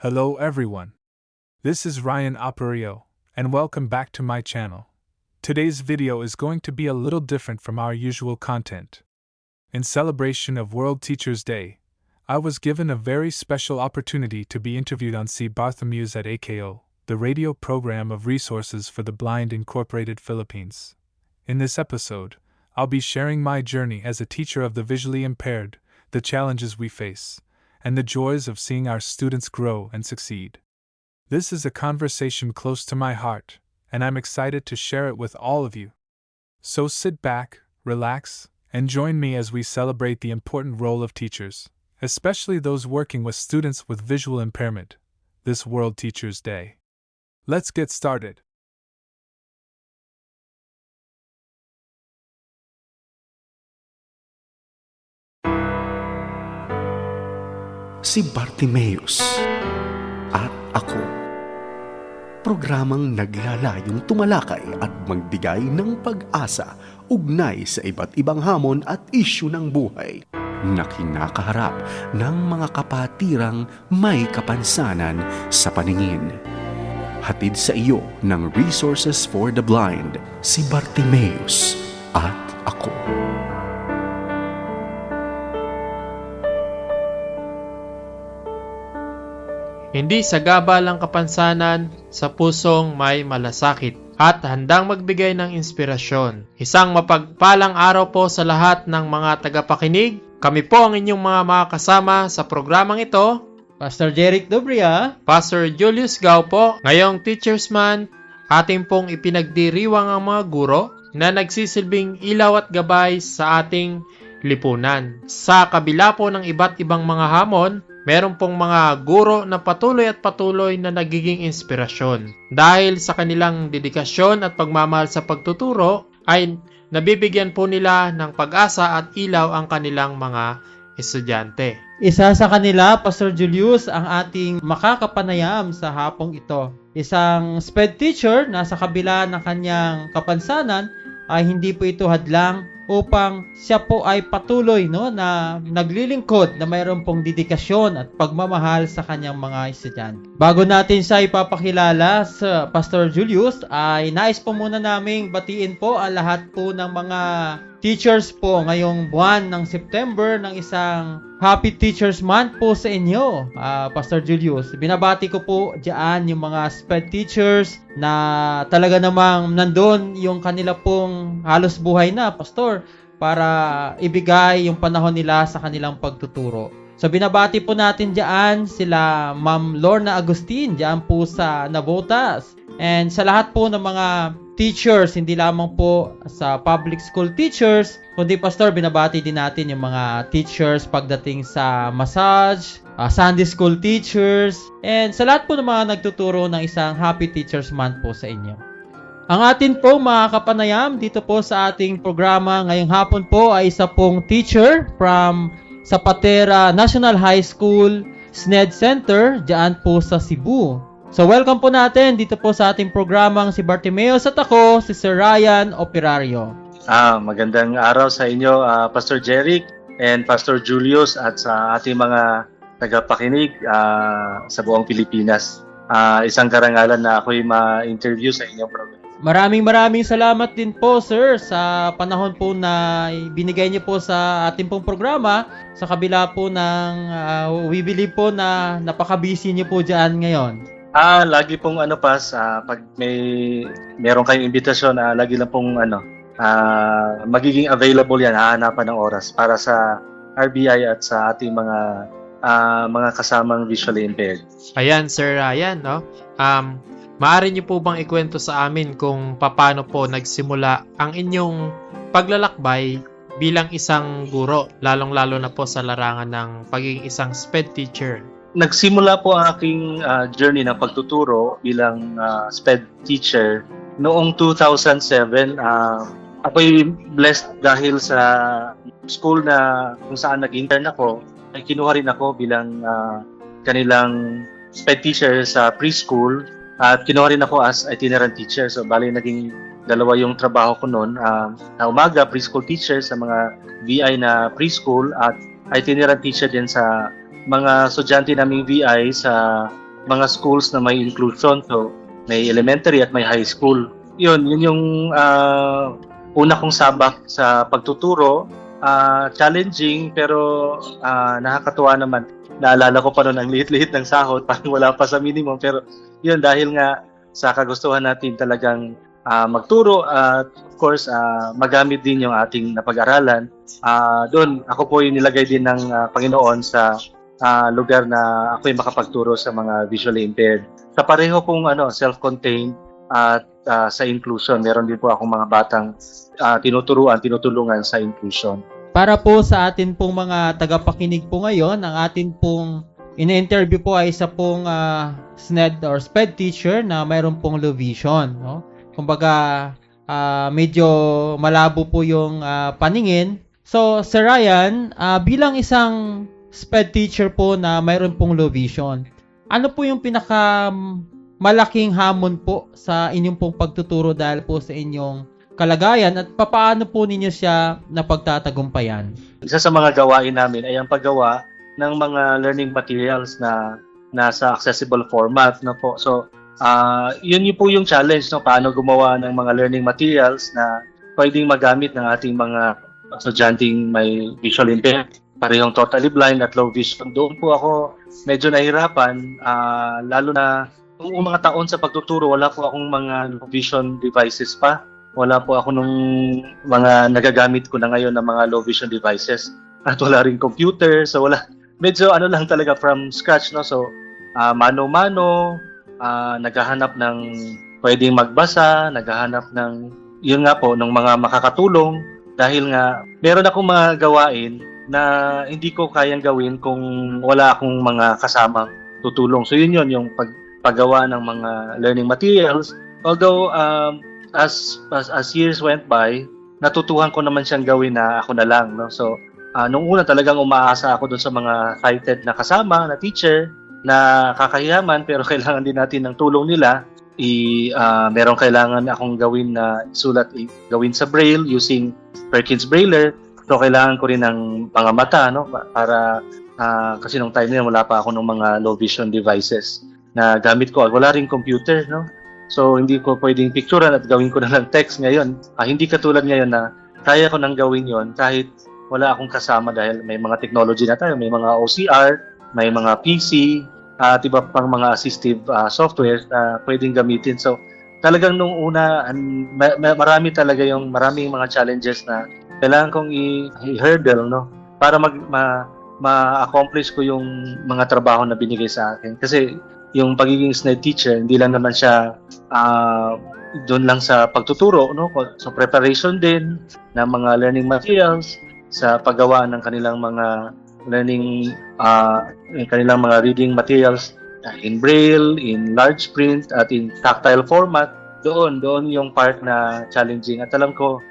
Hello everyone. This is Ryan Aparicio, and welcome back to my channel. Today's video is going to be a little different from our usual content. In celebration of World Teachers Day, I was given a very special opportunity to be interviewed on Si Bartholomew's at AKO, the radio program of Resources for the Blind Incorporated Philippines. In this episode, I'll be sharing my journey as a teacher of the visually impaired, the challenges we face, and the joys of seeing our students grow and succeed. This is a conversation close to my heart, and I'm excited to share it with all of you. So sit back, relax, and join me as we celebrate the important role of teachers, especially those working with students with visual impairment, this World Teachers Day. Let's get started. Si Bartimeus at ako. Programang naglalayong tumalakay at magbigay ng pag-asa ugnay sa iba't ibang hamon at isyu ng buhay na kinakaharap ng mga kapatirang may kapansanan sa paningin. Hatid sa iyo ng Resources for the Blind, si Bartimeus at ako. Hindi sagabal ang kapansanan sa pusong may malasakit at handang magbigay ng inspirasyon. Isang mapagpalang araw po sa lahat ng mga tagapakinig. Kami po ang inyong mga makakasama sa programang ito. Pastor Jeric Dobria, Pastor Julius Gao po. Ngayong Teachers Month, ating pong ipinagdiriwang ang mga guro na nagsisilbing ilaw at gabay sa ating lipunan. Sa kabila po ng iba't ibang mga hamon, meron pong mga guro na patuloy na nagiging inspirasyon. Dahil sa kanilang dedikasyon at pagmamahal sa pagtuturo, ay nabibigyan po nila ng pag-asa at ilaw ang kanilang mga estudyante. isa sa kanila, Pastor Julius, ang ating makakapanayam sa hapong ito. Isang SPED teacher na sa kabila ng kanyang kapansanan ay hindi po ito hadlang upang siya po ay patuloy na naglilingkod na mayroon pong dedikasyon at pagmamahal sa kanyang mga estudyante. Bago natin siya ipapakilala sa Pastor Julius, ay nais po muna naming batiin po ang lahat po ng mga teachers po ngayong buwan ng September ng isang Happy Teachers Month po sa inyo, Pastor Julius. Binabati ko po diyan yung mga SPED teachers na talaga namang nandun yung kanila pong halos buhay na, Pastor, para ibigay yung panahon nila sa kanilang pagtuturo. So binabati po natin diyan sila Ma'am Lorna Agustin diyan po sa Navotas. And sa lahat po ng mga teachers, hindi lamang po sa public school teachers, kundi Pastor, binabati din natin yung mga teachers pagdating sa massage, Sunday school teachers, and sa lahat po ng mga nagtuturo ng isang Happy Teachers Month po sa inyo. Ang atin po mga kapanayam dito po sa ating programa ngayong hapon po ay isa pong teacher from Zapatera National High School, SNED Center, dyan po sa Cebu. So welcome po natin dito po sa ating programang si Bartimeus at ako, si Sir Ryan Operario. Magandang araw sa inyo, Pastor Jeric and Pastor Julius at sa ating mga tagapakinig sa buong Pilipinas. Isang karangalan na ako'y ma-interview sa inyong program. Maraming salamat din po, sir, sa panahon po na binigay niyo po sa ating pong programa sa kabila po ng we believe po na napaka-busy niyo po dyan ngayon. Lagi pong pag meron kayong imbitasyon, lagi lang pong magiging available yan, hahanapan ng oras para sa RBI at sa ating mga kasamang visually impaired. Ayan, Sir Ryan, no? Maaari niyo po bang ikwento sa amin kung paano po nagsimula ang inyong paglalakbay bilang isang guro, lalong-lalo na po sa larangan ng pagiging isang SPED teacher? Nagsimula po ang aking journey ng pagtuturo bilang SPED teacher noong 2007. Ako'y blessed dahil sa school na kung saan nag-intern ako, ay kinuha rin ako bilang kanilang SPED teacher sa preschool at kinuha rin ako as itinerant teacher. So bali naging dalawa yung trabaho ko noon. Na umaga, preschool teacher sa mga VI na preschool at itinerant teacher din sa mga estudyante naming VI sa mga schools na may inclusion. So, may elementary at may high school. Yun yung una kong sabak sa pagtuturo. Challenging pero nakakatuwa naman. Naalala ko pa noon ang liit-liit ng sahod, parang wala pa sa minimum. Pero yun, dahil nga sa kagustuhan natin talagang magturo at of course magamit din yung ating napag-aralan. Doon ako po yung nilagay din ng Panginoon sa lugar na ako'y makapagturo sa mga visually impaired. Sa pareho pong self-contained at sa inclusion, meron din po akong mga batang tinutulungan sa inclusion. Para po sa atin pong mga tagapakinig po ngayon, ang atin pong ina-interview po ay isa pong SNED or SPED teacher na mayroon pong low vision. No? Kumbaga, medyo malabo po yung paningin. So, Sir Ryan, bilang isang SPED teacher po na mayroon pong low vision, ano po yung pinaka malaking hamon po sa inyong pong pagtuturo dahil po sa inyong kalagayan at papaano po ninyo siya napagtatagumpayan? Isa sa mga gawain namin ay ang paggawa ng mga learning materials na nasa accessible format na po. So, yun po yung challenge, no? Paano gumawa ng mga learning materials na pwedeng magamit ng ating mga estudyanteng may visual impairment, parehong totally blind at low vision. Doon po ako medyo nahirapan, lalo na noong mga taon sa pagtuturo, wala po akong mga low vision devices pa. Wala po ako nung mga nagagamit ko na ngayon ng mga low vision devices. At wala rin computer. So wala. Medyo lang talaga from scratch, no? So mano-mano, naghahanap ng pwedeng magbasa, naghahanap ng yun nga po ng mga makakatulong dahil nga meron akong mga gawain na hindi ko kayang gawin kung wala akong mga kasamang tutulong. So yun yung paggawa ng mga learning materials. Although as years went by, natutuhan ko naman siyang gawin na ako na lang, no? So, nung una talagang umaasa ako doon sa mga sighted na kasama, na teacher, na kakayaman pero kailangan din natin ng tulong nila. Merong kailangan akong gawin na gawin sa Braille using Perkins Brailler. So, kailangan ko rin ng mga mata, no? Para, kasi nung time na wala pa ako ng mga low vision devices na gamit ko. Wala ring computer, no? So, hindi ko pwedeng picturean at gawin ko na lang text ngayon. Hindi katulad ngayon na kaya ko nang gawin yon kahit wala akong kasama dahil may mga technology na tayo. May mga OCR, may mga PC, at iba pang mga assistive software na pwedeng gamitin. So, talagang nung una, maraming mga challenges na kailangan kong i-hurdle, no? Para ma-accomplish ko yung mga trabaho na binigay sa akin. Kasi, yung pagiging SNED teacher, hindi lang naman siya doon lang sa pagtuturo, no? So preparation din ng mga learning materials, sa paggawa ng kanilang mga kanilang mga reading materials in Braille, in large print, at in tactile format. Doon yung part na challenging. At alam ko,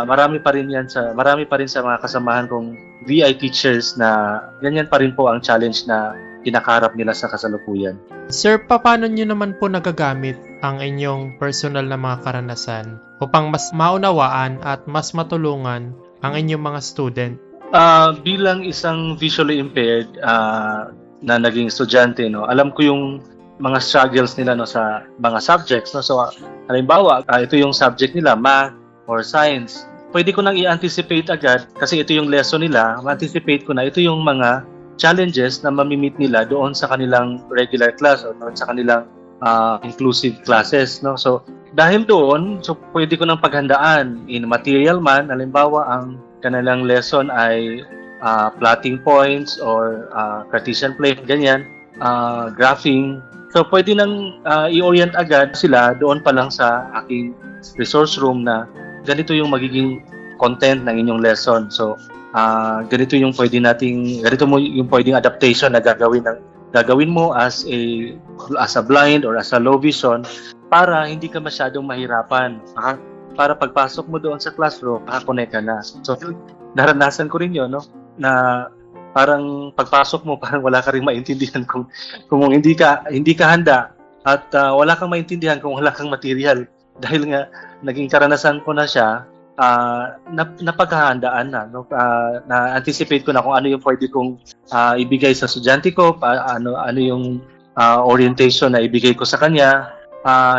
marami pa rin sa mga kasamahan kong VI teachers na ganyan pa rin po ang challenge na kinakaharap nila sa kasalukuyan. Sir, paano nyo naman po nagagamit ang inyong personal na mga karanasan upang mas maunawaan at mas matulungan ang inyong mga student? Bilang isang visually impaired na naging estudyante, no, alam ko yung mga struggles nila, no, sa mga subjects, no. So halimbawa, ito yung subject nila, math or science. Pwede ko nang i-anticipate agad kasi ito yung lesson nila. Ma-anticipate ko na ito yung mga challenges na mamimit nila doon sa kanilang regular class o doon sa kanilang inclusive classes, no? So dahil doon, so pwede ko nang paghandaan in material man. Halimbawa, ang kanilang lesson ay plotting points or Cartesian plane, ganyan, graphing. So pwede nang i-orient agad sila doon pa lang sa aking resource room na ganito yung magiging content ng inyong lesson. So ganito yung pwedeng adaptation na gagawin mo as a blind or as a low vision para hindi ka masyadong mahirapan. Para pagpasok mo doon sa classroom, makakonect ka na. So naranasan ko rin 'yon, no? Na parang pagpasok mo parang wala ka ring maintindihan kung hindi ka handa at wala kang maintindihan kung wala kang material. Dahil nga naging karanasan ko na siya, napaghahandaan na, no? Na-anticipate ko na kung ano yung pwede kong ibigay sa estudyante ko, ano yung orientation na ibigay ko sa kanya.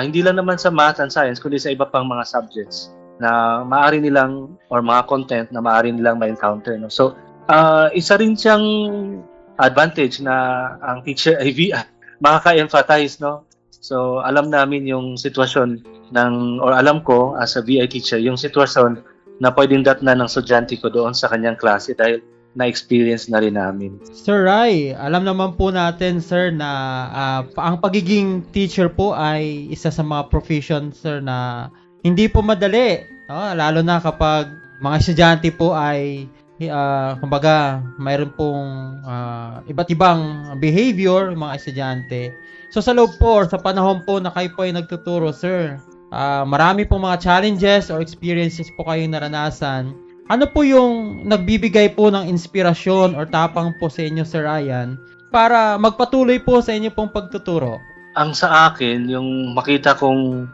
Hindi lang naman sa math and science, kundi sa iba pang mga subjects na maaari nilang or mga content na maaari nilang ma-encounter. No? So, isa rin siyang advantage na ang teacher ay makaka-emphasize. No? So, alam namin yung sitwasyon or alam ko as a VI teacher, yung sitwasyon na pwedeng datnan ng estudyante ko doon sa kanyang klase dahil na-experience na rin namin. Sir Rai, alam naman po natin, sir, na ang pagiging teacher po ay isa sa mga profession, sir, na hindi po madali. No? Lalo na kapag mga estudyante po ay, kumbaga, mayroon pong iba't ibang behavior, mga estudyante. So sa loob po or sa panahon po na kayo po ay nagtuturo, sir, marami pong mga challenges or experiences po kayong naranasan. Ano po yung nagbibigay po ng inspirasyon or tapang po sa inyo, Sir Ryan, para magpatuloy po sa inyo pong pagtuturo? Ang sa akin, yung makita kong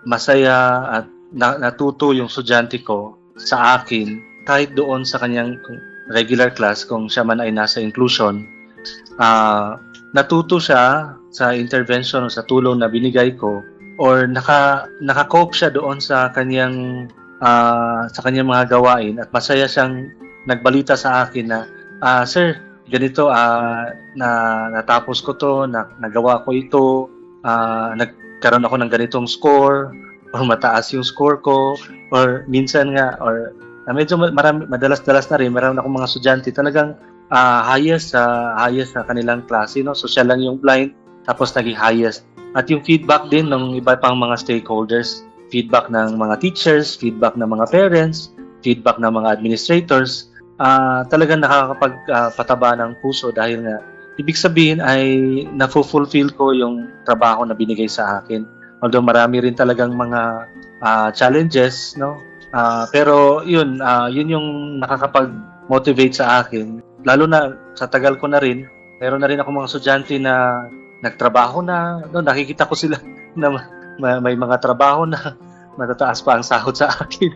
masaya at natuto yung estudyante ko sa akin, kahit doon sa kanyang regular class, kung siya man ay nasa inclusion, natuto siya sa intervention o sa tulong na binigay ko, or naka-cope siya doon sa kanyang mga gawain at masaya siyang nagbalita sa akin na sir, ganito na natapos ko to, nagawa ko ito, nagkaroon ako ng ganitong score or mataas yung score ko, or minsan nga or medyo madalas-dalas na rin meron akong mga estudyante talagang highest sa kanilang klase, no? So siya lang yung blind tapos naging highest. At yung feedback din ng iba pang mga stakeholders, feedback ng mga teachers, feedback ng mga parents, feedback ng mga administrators, talagang nakakapagpataba ng puso dahil nga ibig sabihin ay na-fulfill ko yung trabaho na binigay sa akin. Although marami rin talagang mga challenges, no? Pero yun yung nakakapag-motivate sa akin. Lalo na sa tagal ko na rin, meron na rin ako mga estudyante na nagtrabaho na, no? Nakikita ko sila na may mga trabaho na matataas pa ang sahod sa akin.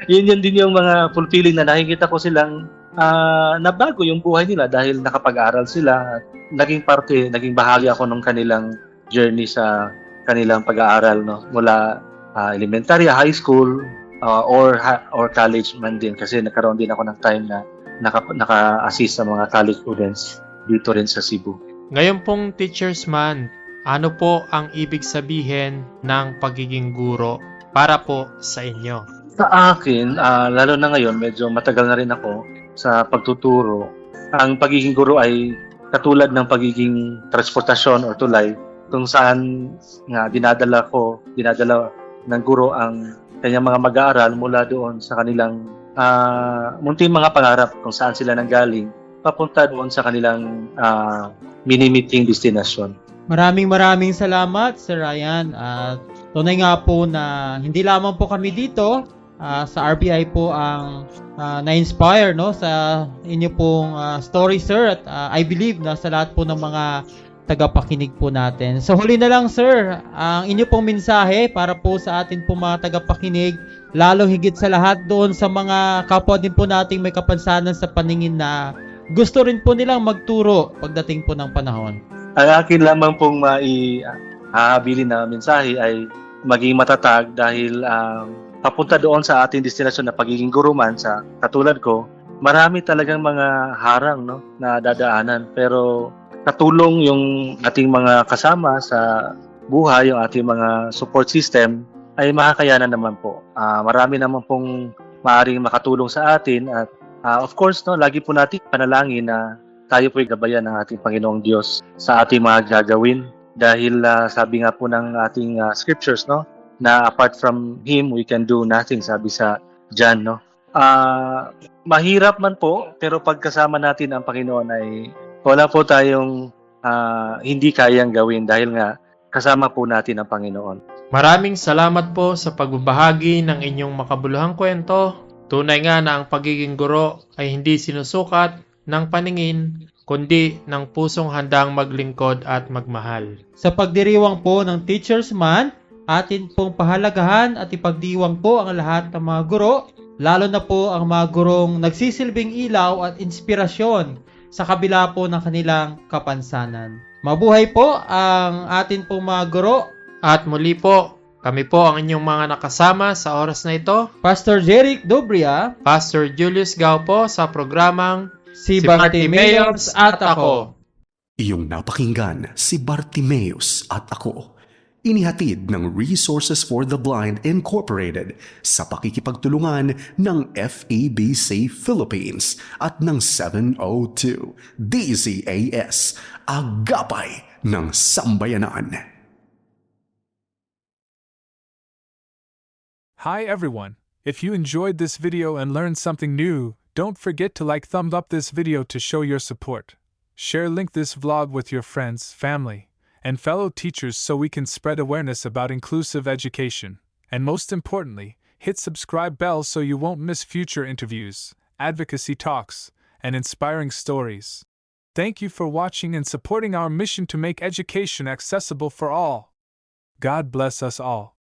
yun din yung mga fulfilling na nakikita ko silang nabago yung buhay nila dahil nakapag-aral sila at naging bahagi ako ng kanilang journey sa kanilang pag-aaral, no? Mula elementary, high school, or college man din kasi nagkaroon din ako ng time na naka-assist sa mga college students dito rin sa Cebu. Ngayon pong Teachers Month, ano po ang ibig sabihin ng pagiging guro para po sa inyo? Sa akin, lalo na ngayon, medyo matagal na rin ako sa pagtuturo. Ang pagiging guro ay katulad ng pagiging transportasyon o tulay kung saan nga dinadala ng guro ang kanyang mga mag-aaral mula doon sa kanilang munting mga pangarap kung saan sila nanggaling papunta doon sa kanilang mini-meeting destination. Maraming salamat, Sir Ryan. At tunay nga po na hindi lamang po kami dito sa RBI po ang na-inspire, no, sa inyo pong story, sir. At I believe na sa lahat po ng mga tagapakinig po natin. So huli na lang, sir, ang inyo pong mensahe para po sa atin po mga tagapakinig, lalo higit sa lahat doon sa mga kapwa din po nating may kapansanan sa paningin na gusto rin po nilang magturo pagdating po ng panahon. Ang akin lamang pong maihahabilin na mensahe ay maging matatag dahil papunta doon sa ating destinasyon na pagiging guro man sa katulad ko, marami talagang mga harang, no, na dadaanan. Pero katulong yung ating mga kasama sa buhay, yung ating mga support system, ay makakayanan naman po. Marami naman pong maaaring makatulong sa atin at of course, no, lagi po natin panalangin na tayo po'y gabayan ng ating Panginoong Diyos sa ating mga gagawin dahil sabi nga po ng ating scriptures, no, na apart from Him, we can do nothing, sabi sa John, no. Mahirap man po, pero pagkasama natin ang Panginoon ay wala po tayong hindi kayang gawin dahil nga kasama po natin ang Panginoon. Maraming salamat po sa pagbabahagi ng inyong makabuluhang kwento. Tunay nga na ang pagiging guro ay hindi sinusukat ng paningin, kundi ng pusong handang maglingkod at magmahal. Sa pagdiriwang po ng Teachers Month, atin pong pahalagahan at ipagdiwang po ang lahat ng mga guro, lalo na po ang mga gurong nagsisilbing ilaw at inspirasyon sa kabila po ng kanilang kapansanan. Mabuhay po ang atin pong mga guro, At muli po, kami po ang inyong mga nakasama sa oras na ito. Pastor Jeric Dobria, Pastor Julius Gao po sa programang si Bartimeus at ako. Iyong napakinggan si Bartimeus at ako. Inihatid ng Resources for the Blind Incorporated sa pakikipagtulungan ng FEBC Philippines at ng 702 DZAS, Agapay ng Sambayanan. Hi everyone! If you enjoyed this video and learned something new, don't forget to thumb up this video to show your support. Link this vlog with your friends, family, and fellow teachers so we can spread awareness about inclusive education. And most importantly, hit subscribe bell so you won't miss future interviews, advocacy talks, and inspiring stories. Thank you for watching and supporting our mission to make education accessible for all. God bless us all.